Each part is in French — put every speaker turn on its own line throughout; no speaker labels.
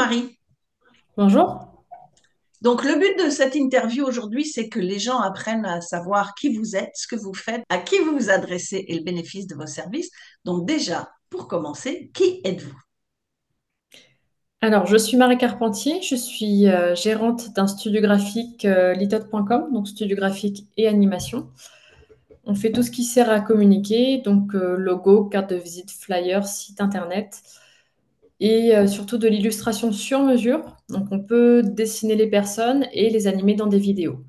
Marie.
Bonjour.
Donc, le but de cette interview aujourd'hui, c'est que les gens apprennent à savoir qui vous êtes, ce que vous faites, à qui vous vous adressez et le bénéfice de vos services. Donc, déjà, pour commencer, qui êtes-vous?
Alors, je suis Marie Carpentier, je suis gérante d'un studio graphique litot.com, donc studio graphique et animation. On fait tout ce qui sert à communiquer, donc logo, carte de visite, flyer, site internet et surtout de l'illustration sur mesure. Donc, on peut dessiner les personnes et les animer dans des vidéos.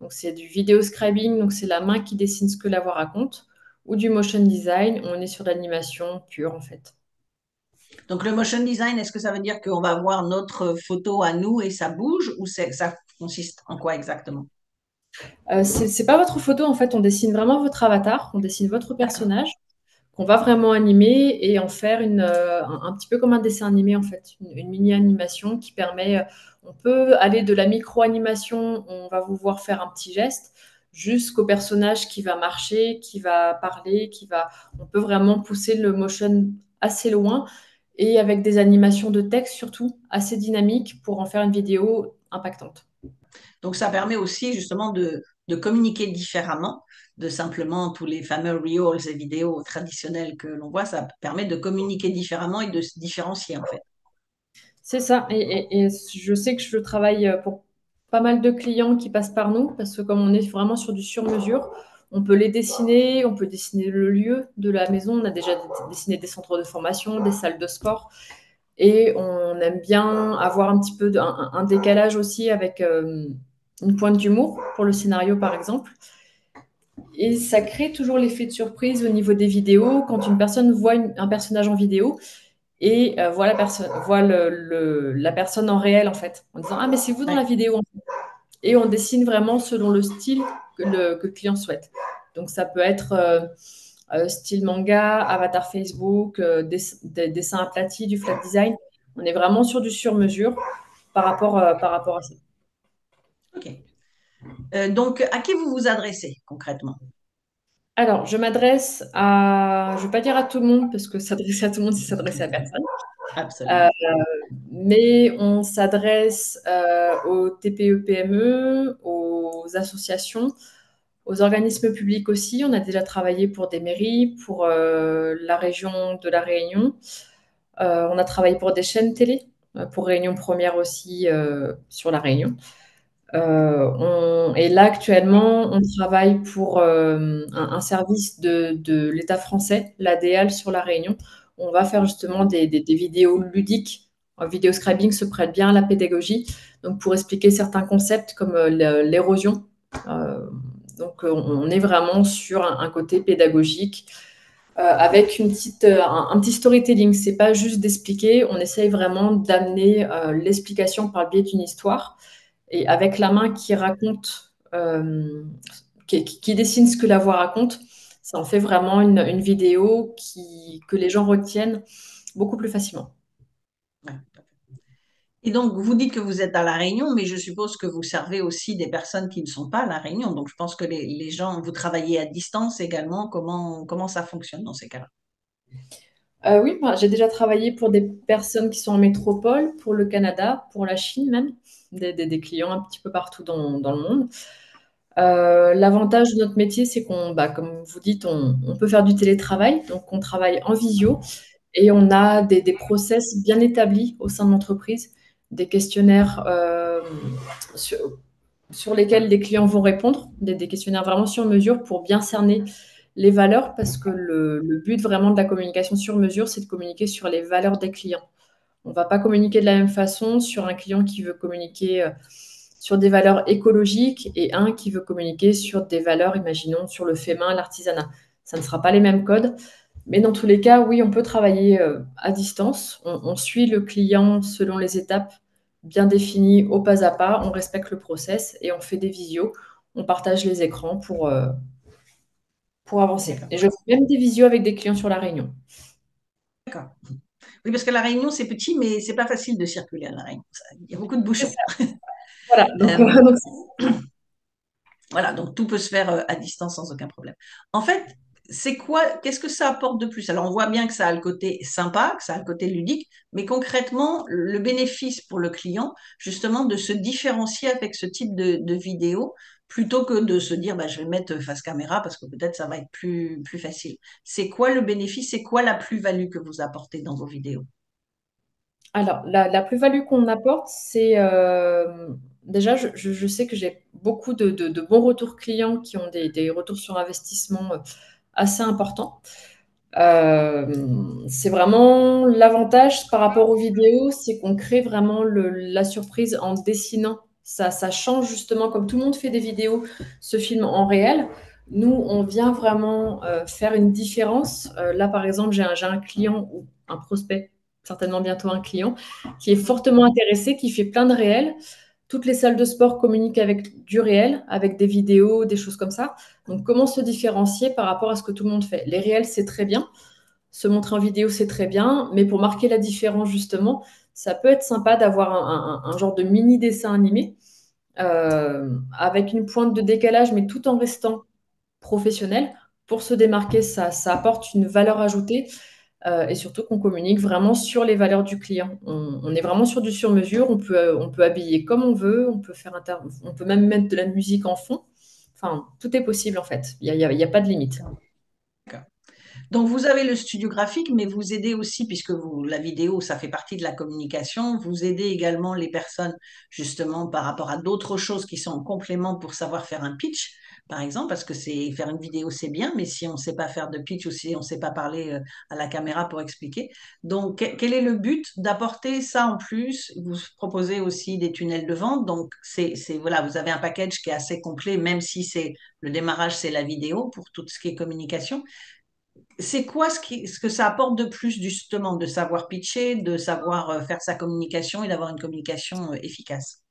Donc, c'est du vidéo scribing, donc c'est la main qui dessine ce que la voix raconte, ou du motion design, on est sur l'animation pure en fait.
Donc, le motion design, est-ce que ça veut dire qu'on va voir notre photo à nous et ça bouge ou ça consiste en quoi exactement?
C'est pas votre photo, en fait, on dessine vraiment votre avatar, on dessine votre
D'accord.
personnage, qu'on va vraiment animer et en faire un petit peu comme un dessin animé, en fait, une mini-animation qui permet, on peut aller de la micro-animation, on va vous voir faire un petit geste, jusqu'au personnage qui va marcher, qui va parler, on peut vraiment pousser le motion assez loin et avec des animations de texte surtout assez dynamiques pour en faire une vidéo impactante.
Donc, ça permet aussi justement de communiquer différemment de simplement tous les fameux reels et vidéos traditionnels que l'on voit. Ça permet de communiquer différemment et de se différencier en fait.
C'est ça. Et je sais que je travaille pour pas mal de clients qui passent par nous parce que comme on est vraiment sur du sur-mesure, on peut les dessiner, on peut dessiner le lieu de la maison. On a déjà dessiné des centres de formation, des salles de sport. Et on aime bien avoir un petit peu un décalage aussi avec une pointe d'humour pour le scénario, par exemple. Et ça crée toujours l'effet de surprise au niveau des vidéos. Quand une personne voit un personnage en vidéo, et voit la personne en réel en fait, en disant ah mais c'est vous dans la
Ouais.
vidéo. Et on dessine vraiment selon le style que le client souhaite. Donc ça peut être style manga, avatar Facebook, des dessins aplatis, du flat design. On est vraiment sur du sur-mesure par rapport à ça.
Ok. Donc, à qui vous vous adressez concrètement?
Alors, je m'adresse à, je ne vais pas dire à tout le monde, parce que s'adresser à tout le monde, c'est s'adresser à personne. Euh,
Absolument.
Mais on s'adresse aux TPE-PME, aux associations, aux organismes publics aussi. On a déjà travaillé pour des mairies, pour la région de La Réunion. On a travaillé pour des chaînes télé, pour Réunion Première aussi sur La Réunion. Et là, actuellement, on travaille pour un service de l'État français, l'ADL sur La Réunion. On va faire justement des vidéos ludiques. Vidéo scrapping se prête bien à la pédagogie, donc pour expliquer certains concepts comme l'érosion. Euh, donc, on est vraiment sur un côté pédagogique avec un petit storytelling. C'est pas juste d'expliquer, on essaye vraiment d'amener l'explication par le biais d'une histoire et avec la main qui raconte, qui dessine ce que la voix raconte, ça en fait vraiment une vidéo que les gens retiennent beaucoup plus facilement.
Ouais. Et donc, vous dites que vous êtes à La Réunion, mais je suppose que vous servez aussi des personnes qui ne sont pas à La Réunion. Donc, je pense que les gens, vous travaillez à distance également. Comment ça fonctionne dans ces cas-là?
Oui, bah, j'ai déjà travaillé pour des personnes qui sont en métropole, pour le Canada, pour la Chine même, des clients un petit peu partout dans le monde. L'avantage de notre métier, c'est comme vous dites, on peut faire du télétravail, donc on travaille en visio. Et on a des process bien établis au sein de l'entreprise, des questionnaires sur, sur lesquels les clients vont répondre, des questionnaires vraiment sur mesure pour bien cerner les valeurs, parce que le but vraiment de la communication sur mesure, c'est de communiquer sur les valeurs des clients. On ne va pas communiquer de la même façon sur un client qui veut communiquer sur des valeurs écologiques et un qui veut communiquer sur des valeurs, imaginons, sur le fait main, l'artisanat. Ça ne sera pas les mêmes codes. Mais dans tous les cas, oui, on peut travailler à distance. On suit le client selon les étapes bien définies au pas à pas. On respecte le process et on fait des visios. On partage les écrans pour avancer.
D'accord.
Et je fais même des visios avec des clients sur La Réunion.
D'accord. Oui, parce que La Réunion, c'est petit, mais c'est pas facile de circuler à La Réunion. Il y a beaucoup de
C'est
bouchons.
ça. Voilà. Donc,
Euh,
donc,
voilà, donc tout peut se faire à distance sans aucun problème. En fait, c'est quoi, qu'est-ce que ça apporte de plus? Alors, on voit bien que ça a le côté sympa, que ça a le côté ludique, mais concrètement, le bénéfice pour le client, justement, de se différencier avec ce type de vidéo, plutôt que de se dire, bah, je vais mettre face caméra parce que peut-être ça va être plus facile. C'est quoi le bénéfice? C'est quoi la plus-value que vous apportez dans vos vidéos?
Alors, la plus-value qu'on apporte, c'est déjà, je sais que j'ai beaucoup de bons retours clients qui ont des retours sur investissement assez importants. C'est vraiment l'avantage par rapport aux vidéos, c'est qu'on crée vraiment la surprise en dessinant. Ça change justement, comme tout le monde fait des vidéos, ce film en réel. Nous, on vient vraiment faire une différence. Là, par exemple, j'ai un client ou un prospect, certainement bientôt un client, qui est fortement intéressé, qui fait plein de réels. Toutes les salles de sport communiquent avec du réel, avec des vidéos, des choses comme ça. Donc, comment se différencier par rapport à ce que tout le monde fait? Les réels, c'est très bien. Se montrer en vidéo, c'est très bien. Mais pour marquer la différence, justement, ça peut être sympa d'avoir un genre de mini dessin animé avec une pointe de décalage, mais tout en restant professionnel. Pour se démarquer, ça apporte une valeur ajoutée et surtout qu'on communique vraiment sur les valeurs du client. On est vraiment sur du sur-mesure. On peut habiller comme on veut. On peut même mettre de la musique en fond. Enfin, tout est possible en fait. Il y a pas de limite.
D'accord. Donc, vous avez le studio graphique, mais vous aidez aussi, puisque vous, la vidéo, ça fait partie de la communication, vous aidez également les personnes, justement, par rapport à d'autres choses qui sont en complément pour savoir faire un pitch, par exemple, parce que c'est faire une vidéo, c'est bien, mais si on ne sait pas faire de pitch ou si on ne sait pas parler à la caméra pour expliquer. Donc, quel est le but d'apporter ça en plus? Vous proposez aussi des tunnels de vente, donc voilà, vous avez un package qui est assez complet, même si c'est le démarrage, c'est la vidéo pour tout ce qui est communication. C'est quoi ce que ça apporte de plus, justement, de savoir pitcher, de savoir faire sa communication et d'avoir une communication efficace?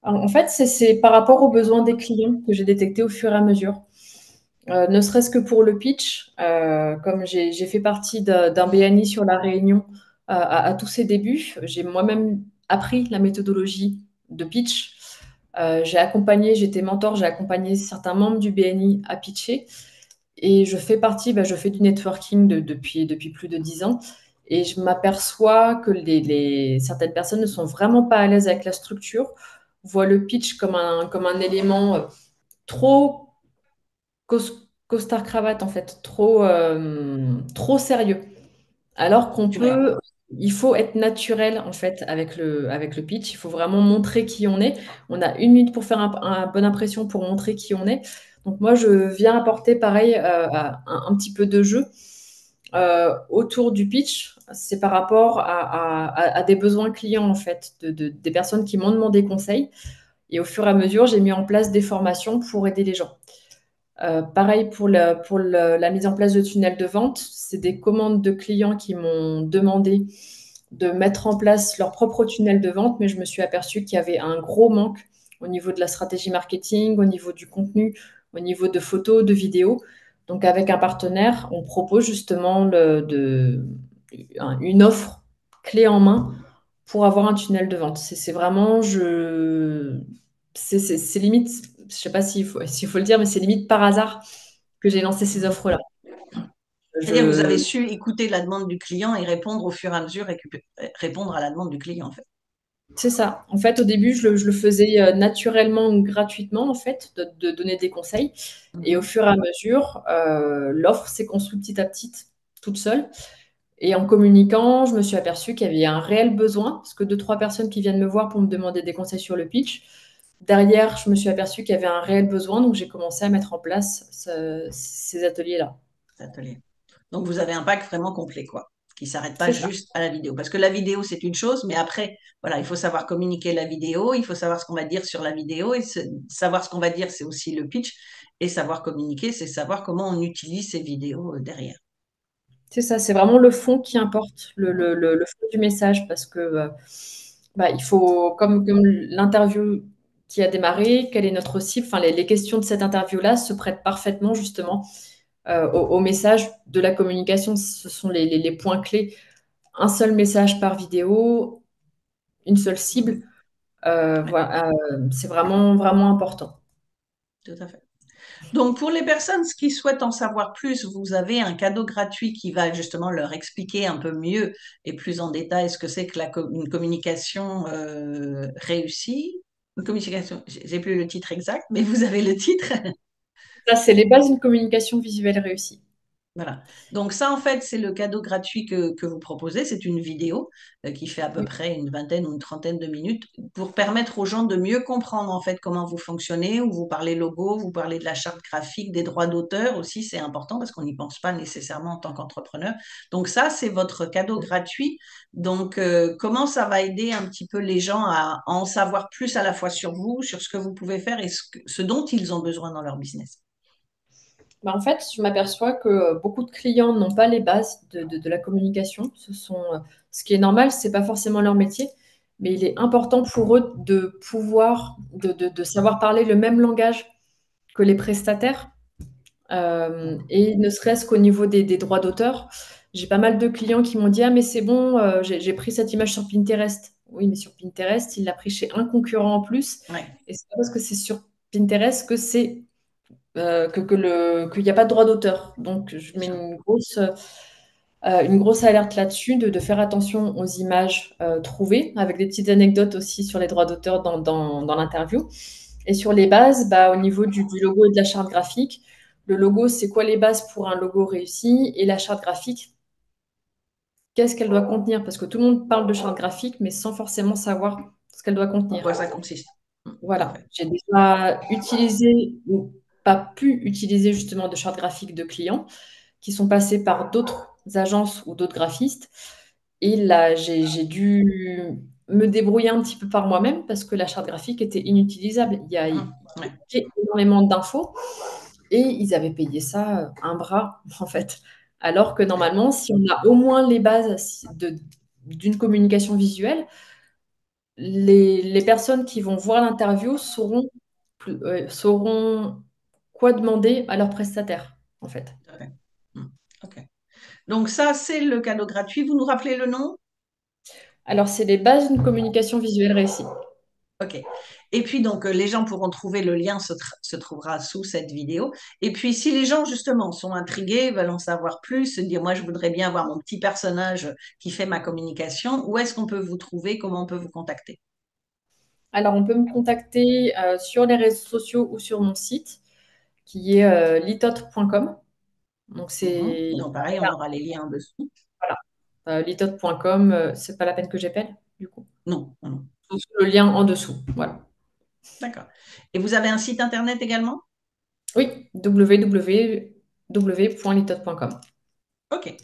En fait, c'est par rapport aux besoins des clients que j'ai détecté au fur et à mesure. Ne serait-ce que pour le pitch, comme j'ai fait partie d'un BNI sur la Réunion à tous ses débuts, j'ai moi-même appris la méthodologie de pitch. J'étais mentor, j'ai accompagné certains membres du BNI à pitcher. Et je fais partie, je fais du networking depuis plus de 10 ans. Et je m'aperçois que certaines personnes ne sont vraiment pas à l'aise avec la structure, voient le pitch comme un élément trop costard-cravate, en fait, trop sérieux. Alors
Naturel.
il faut être naturel, en fait, avec le pitch. Il faut vraiment montrer qui on est. On a 1 minute pour faire bonne impression, pour montrer qui on est. Donc moi, je viens apporter, pareil, un petit peu de jeu autour du pitch. C'est par rapport à des besoins clients, en fait, des personnes qui m'ont demandé conseil. Et au fur et à mesure, j'ai mis en place des formations pour aider les gens. Pareil pour la mise en place de tunnels de vente, c'est des commandes de clients qui m'ont demandé de mettre en place leur propre tunnel de vente, mais je me suis aperçue qu'il y avait un gros manque au niveau de la stratégie marketing, au niveau du contenu, au niveau de photos, de vidéos. Donc avec un partenaire, on propose justement une offre clé en main pour avoir un tunnel de vente. C'est vraiment, c'est limite, je sais pas s'il faut le dire, mais c'est limite par hasard que j'ai lancé ces offres-là.
C'est-à-dire que vous avez
Je,
su écouter la demande du client et répondre au fur et à mesure, répondre à la demande du client, en fait.
c'est ça. En fait, au début, je le faisais naturellement ou gratuitement, en fait, de donner des conseils. Et au
Mhm.
fur et à mesure, l'offre s'est construite petit à petit, toute seule. Et en communiquant, je me suis aperçue qu'il y avait un réel besoin, parce que deux, trois personnes qui viennent me voir pour me demander des conseils sur le pitch. Derrière, je me suis aperçue qu'il y avait un réel besoin, donc j'ai commencé à mettre en place ces ateliers-là.
Atelier. Donc, vous avez un pack vraiment complet, quoi, qui ne s'arrête pas
C'est ça.
juste à la vidéo. Parce que la vidéo, c'est une chose, mais après, voilà, il faut savoir communiquer la vidéo, il faut savoir ce qu'on va dire sur la vidéo, et savoir ce qu'on va dire, c'est aussi le pitch, et savoir communiquer, c'est savoir comment on utilise ces vidéos derrière.
C'est ça, c'est vraiment le fond qui importe, le fond du message, parce que il faut, comme l'interview qui a démarré, quelle est notre cible, enfin, les questions de cette interview-là se prêtent parfaitement justement au message de la communication. Ce sont les points clés. Un seul message par vidéo, une seule cible,
Ouais,
c'est vraiment, vraiment important.
tout à fait. Donc, pour les personnes qui souhaitent en savoir plus, vous avez un cadeau gratuit qui va justement leur expliquer un peu mieux et plus en détail ce que c'est que une communication réussie. Une communication, j'ai plus le titre exact, mais vous avez le titre.
Ça, c'est les bases d'une communication visuelle réussie.
Voilà. Donc ça, en fait, c'est le cadeau gratuit que vous proposez. C'est une vidéo qui fait à peu
Oui.
près une vingtaine ou une trentaine de minutes pour permettre aux gens de mieux comprendre en fait comment vous fonctionnez, où vous parlez logo, vous parlez de la charte graphique, des droits d'auteur aussi, c'est important parce qu'on n'y pense pas nécessairement en tant qu'entrepreneur. Donc ça, c'est votre cadeau gratuit. Donc comment ça va aider un petit peu les gens à en savoir plus à la fois sur vous, sur ce que vous pouvez faire et ce dont ils ont besoin dans leur business.
Bah, en fait, je m'aperçois que beaucoup de clients n'ont pas les bases de la communication. Ce qui est normal, c'est pas forcément leur métier, mais il est important pour eux de pouvoir, de savoir parler le même langage que les prestataires. Et ne serait-ce qu'au niveau des droits d'auteur, j'ai pas mal de clients qui m'ont dit: Ah, mais c'est bon, j'ai pris cette image sur Pinterest. Oui, mais sur Pinterest, il l'a pris chez un concurrent en plus.
Ouais,
Et c'est pas parce que c'est sur Pinterest que qu'il n'y a pas de droit d'auteur. Donc, je
c'est
mets
sûr.
une grosse alerte là-dessus, de faire attention aux images trouvées, avec des petites anecdotes aussi sur les droits d'auteur dans l'interview. Et sur les bases, bah, au niveau du logo et de la charte graphique, le logo, c'est quoi les bases pour un logo réussi? Et la charte graphique, qu'est-ce qu'elle doit contenir? Parce que tout le monde parle de charte graphique, mais sans forcément savoir ce qu'elle doit
En
contenir.
quoi ça consiste? Tout à
Voilà.
fait.
J'ai déjà utilisé ou pas pu utiliser justement de charte graphique de clients qui sont passés par d'autres agences ou d'autres graphistes. Et là, j'ai dû me débrouiller un petit peu par moi-même parce que la charte graphique était inutilisable. Il
Ouais,
y a énormément d'infos et ils avaient payé ça un bras, en fait. Alors que
ouais.
normalement, si on a au moins les bases d'une communication visuelle, les personnes qui vont voir l'interview sauront quoi demander à leur prestataire, en fait.
Tout à fait. Mm. OK. Donc ça, c'est le cadeau gratuit. Vous nous rappelez le nom?
Alors, c'est les bases d'une communication visuelle réussie.
OK. Et puis donc, les gens pourront trouver le lien se trouvera sous cette vidéo. Et puis, si les gens justement sont intrigués, veulent en savoir plus, se dire, moi, je voudrais bien avoir mon petit personnage qui fait ma communication, où est-ce qu'on peut vous trouver? Comment on peut vous contacter?
Alors, on peut me contacter sur les réseaux sociaux ou sur mon site qui est litote.com. Donc,
Mhm.
c'est
Donc, pareil, on aura les liens en dessous.
voilà, litote.com, c'est pas la peine que j'appelle, du coup.
Non, non, non.
Donc, le lien en dessous. Voilà.
D'accord. Et vous avez un site internet également?
Oui, www.litote.com.
OK.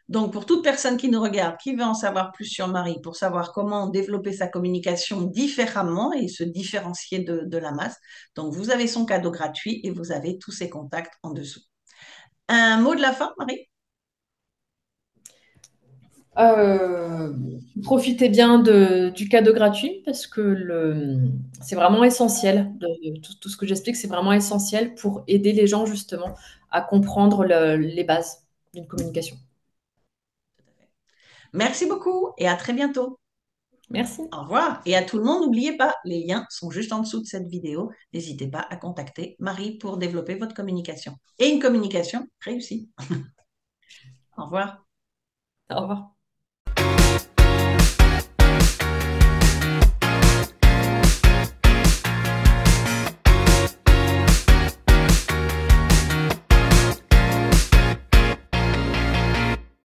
Donc, pour toute personne qui nous regarde, qui veut en savoir plus sur Marie, pour savoir comment développer sa communication différemment et se différencier de la masse, donc vous avez son cadeau gratuit et vous avez tous ses contacts en dessous. Un mot de la fin, Marie?
Euh, Profitez bien du cadeau gratuit parce que c'est vraiment essentiel. Tout ce que j'explique, c'est vraiment essentiel pour aider les gens justement à comprendre les bases d'une communication.
Merci beaucoup et à très bientôt.
Merci.
Au revoir. Et à tout le monde, n'oubliez pas, les liens sont juste en dessous de cette vidéo. N'hésitez pas à contacter Marie pour développer votre communication. Et une communication réussie. Au revoir.
Au revoir.